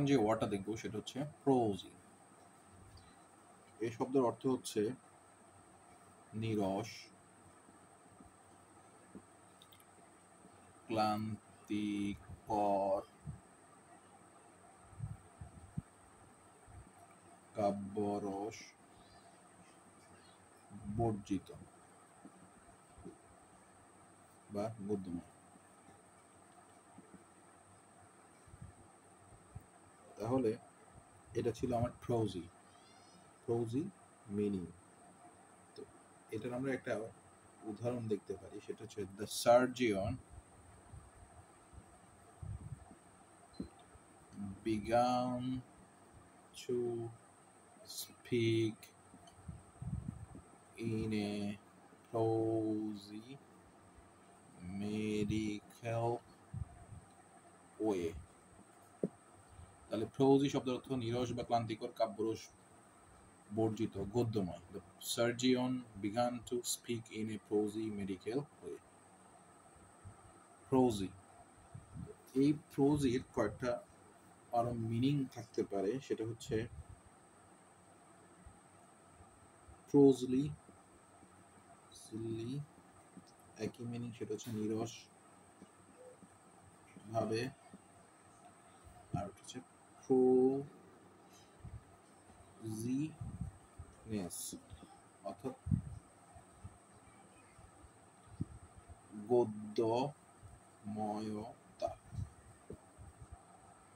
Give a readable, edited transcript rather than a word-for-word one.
এখন যে ওয়ার্ডটা দেখবো সেটা হচ্ছে প্রোজি। এই শব্দের অর্থ হচ্ছে নিরস, ক্লান্তিকর, কাব্যরস বর্জিত বা গদ্যময়। তাহলে এটা ছিল আমার প্রোজি মিনিং। তো এটার আমরা একটা উদাহরণ দেখতে পারি, সেটা হচ্ছে the সার্জিয়ন began to speak in a prosy medical way। তাহলে প্রোজি শব্দের অর্থ নিরস বা ক্লান্তিকর, কাব্যরস বর্জিত, গদ্যময়। The surgeon began to speak in a prosy medical way। প্রোজি, এই প্রোজির কয়েকটা আরো মিনিং থাকতে পারে, সেটা হচ্ছে প্রোজলি, একই মিনিং, সেটা হচ্ছে নিরস ভাবে। আর হচ্ছে প্রোজিনেস, অর্থাৎ গদ্যময়